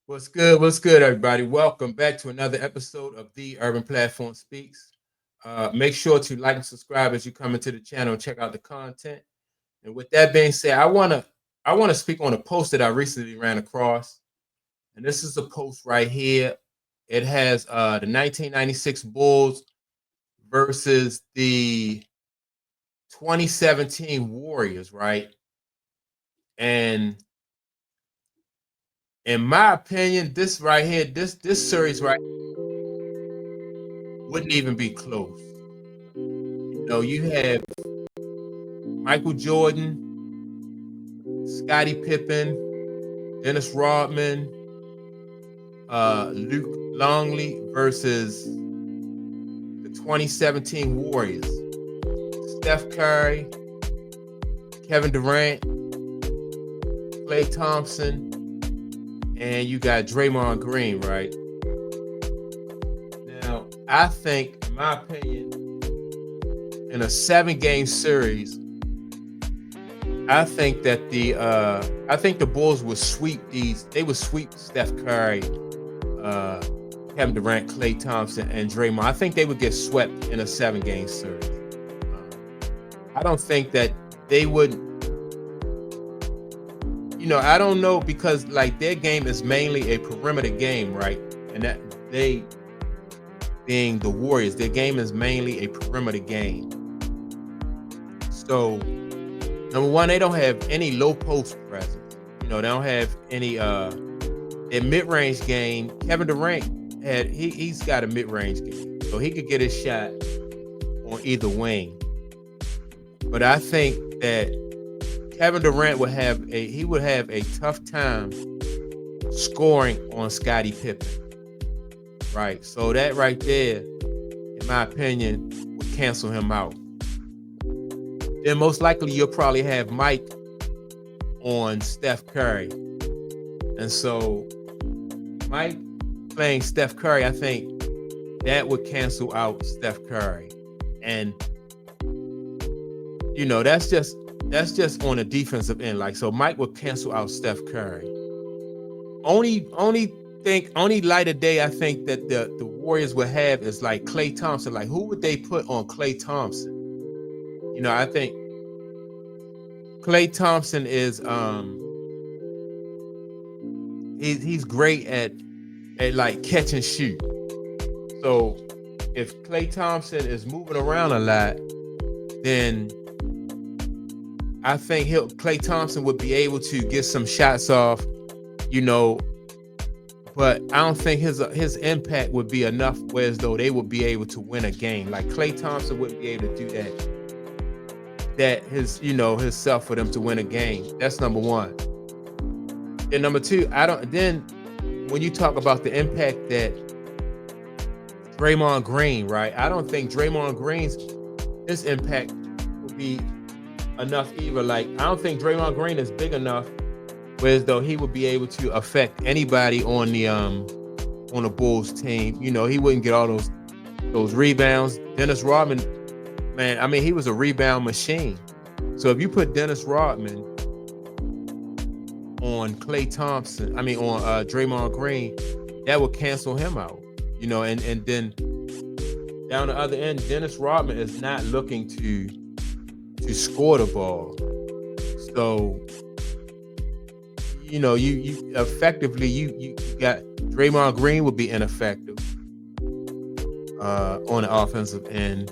What's good? What's good, everybody? Welcome back to another episode of The Urban Platform Speaks. Make sure to like and subscribe as you come into the channel and check out the content. And with that being said, I wanna speak on a post that I recently ran across, and this is a post right here. It has the 1996 Bulls versus the 2017 Warriors, right? And in my opinion, this right here, this series right wouldn't even be close. You have Michael Jordan, Scottie Pippen, Dennis Rodman, Luke Longley versus the 2017 Warriors. Steph Curry, Kevin Durant, Klay Thompson, and you got Draymond Green, right? Now, I think, in my opinion, in a 7-game series, I think the Bulls would sweep these. They would sweep Steph Curry, Kevin Durant, Klay Thompson, and Draymond. I think they would get swept in a 7-game series. I don't think that they would. I don't know, because like their game is mainly a perimeter game, right? And that they, being the Warriors, their game is mainly a perimeter game. So, number one, they don't have any low post presence. They don't have any their mid-range game. Kevin Durant he's got a mid-range game. So he could get his shot on either wing. But I think that Kevin Durant would have a tough time scoring on Scottie Pippen. Right. So that right there, in my opinion, would cancel him out. Then most likely you'll probably have Mike on Steph Curry. And so Mike playing Steph Curry, I think that would cancel out Steph Curry. And that's just on the defensive end. Like, so Mike would cancel out Steph Curry. Only light of day I think that the Warriors would have is like Klay Thompson. Like, who would they put on Klay Thompson? I think Klay Thompson is he's great at like catch and shoot. So if Klay Thompson is moving around a lot, then I think Klay Thompson would be able to get some shots off, but I don't think his impact would be enough, whereas though they would be able to win a game. Like Klay Thompson wouldn't be able to do that his self for them to win a game. That's number one. And number two, then when you talk about the impact that Draymond Green, right? I don't think Draymond Green's his impact would be enough either. Like, I don't think Draymond Green is big enough, whereas though he would be able to affect anybody on the Bulls team. He wouldn't get all those rebounds. Dennis Rodman, man, I mean, he was a rebound machine. So if you put Dennis Rodman on Klay Thompson, on Draymond Green, that would cancel him out. And then down the other end, Dennis Rodman is not looking to score the ball. So, you effectively you got Draymond Green would be ineffective on the offensive end.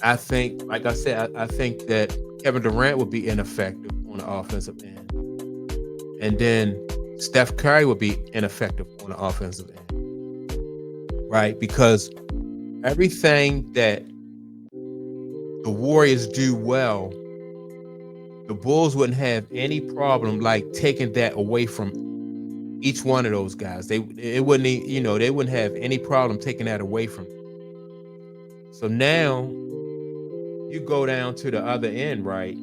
I think, like I said, I think that Kevin Durant would be ineffective on the offensive end. And then Steph Curry would be ineffective on the offensive end. Right? Because everything that the Warriors do well, the Bulls wouldn't have any problem like taking that away from each one of those guys. They wouldn't have any problem taking that away from them. So now you go down to the other end, right?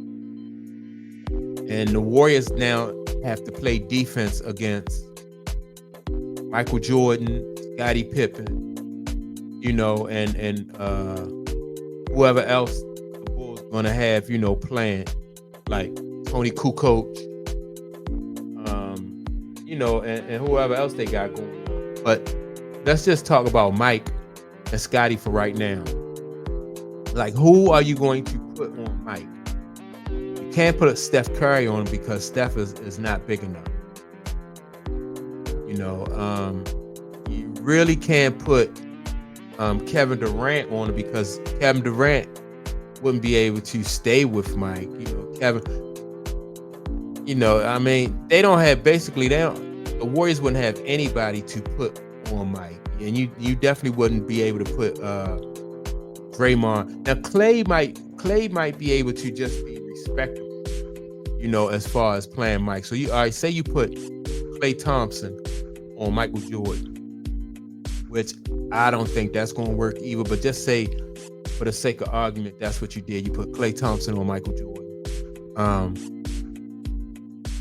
And the Warriors now have to play defense against Michael Jordan, Scottie Pippen, and whoever else the Bulls gonna have, playing, like Tony Kukoc, and whoever else they got going on. But let's just talk about Mike and Scotty for right now. Like, who are you going to put on Mike? You can't put Steph Curry on him because Steph is not big enough. You really can't put Kevin Durant on him because Kevin Durant wouldn't be able to stay with Mike. They don't have the Warriors wouldn't have anybody to put on Mike, and you definitely wouldn't be able to put Draymond. Now Clay might be able to just be respectable, as far as playing Mike. So say you put Klay Thompson on Michael Jordan, which I don't think that's going to work either. But just say, for the sake of argument, that's what you did. You put Klay Thompson on Michael Jordan.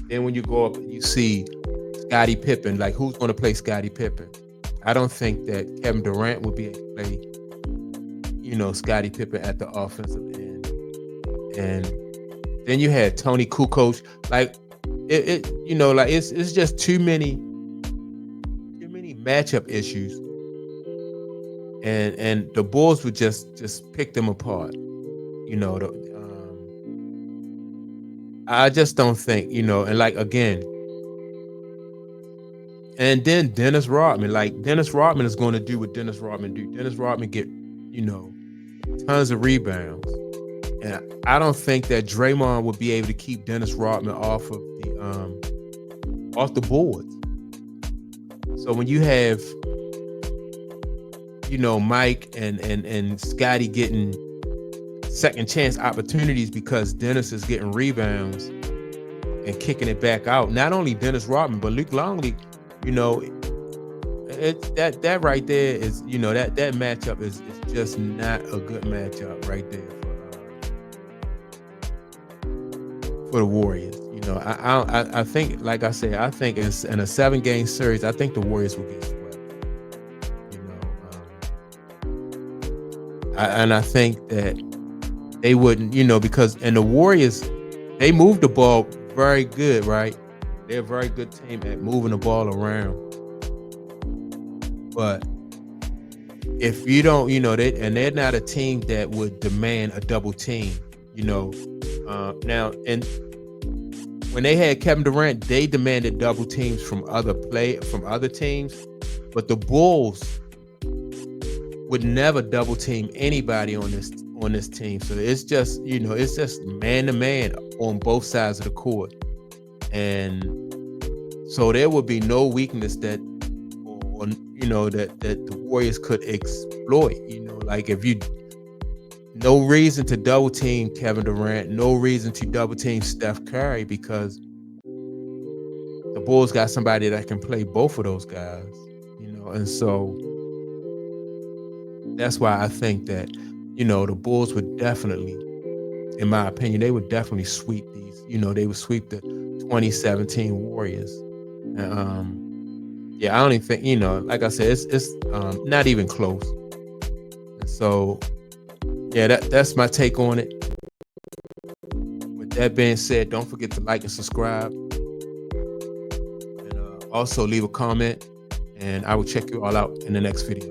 Then when you go up, you see Scottie Pippen. Like, who's going to play Scottie Pippen? I don't think that Kevin Durant would be able to play, Scottie Pippen at the offensive end. And then you had Tony Kukoc. Like, it's just too many matchup issues. And the Bulls would just pick them apart. I just don't think, and like, again, and then Dennis Rodman. Like, Dennis Rodman is going to do what Dennis Rodman do. Dennis Rodman get, tons of rebounds. And I don't think that Draymond would be able to keep Dennis Rodman off the boards. So when you have, Mike and Scotty getting second chance opportunities because Dennis is getting rebounds and kicking it back out. Not only Dennis Rodman, but Luke Longley, that right there is, that matchup is just not a good matchup right there for the Warriors. I think, like I said, I think it's in a 7-game series. I think the Warriors will get swept. And I think that they wouldn't, because the Warriors, they move the ball very good, right? They're a very good team at moving the ball around. But if you don't, they're not a team that would demand a double team, now, and when they had Kevin Durant, they demanded double teams from other teams, but the Bulls would never double team anybody on this team. So it's just, it's just man to man on both sides of the court. And so there would be no weakness that the Warriors could exploit. Like, no reason to double team Kevin Durant, no reason to double team Steph Curry, because the Bulls got somebody that can play both of those guys, and so that's why I think that, the Bulls would definitely, in my opinion, they would definitely sweep these, they would sweep the 2017 Warriors. I don't even think, like I said, it's not even close. And so, that's my take on it. With that being said, don't forget to like and subscribe. And also leave a comment, and I will check you all out in the next video.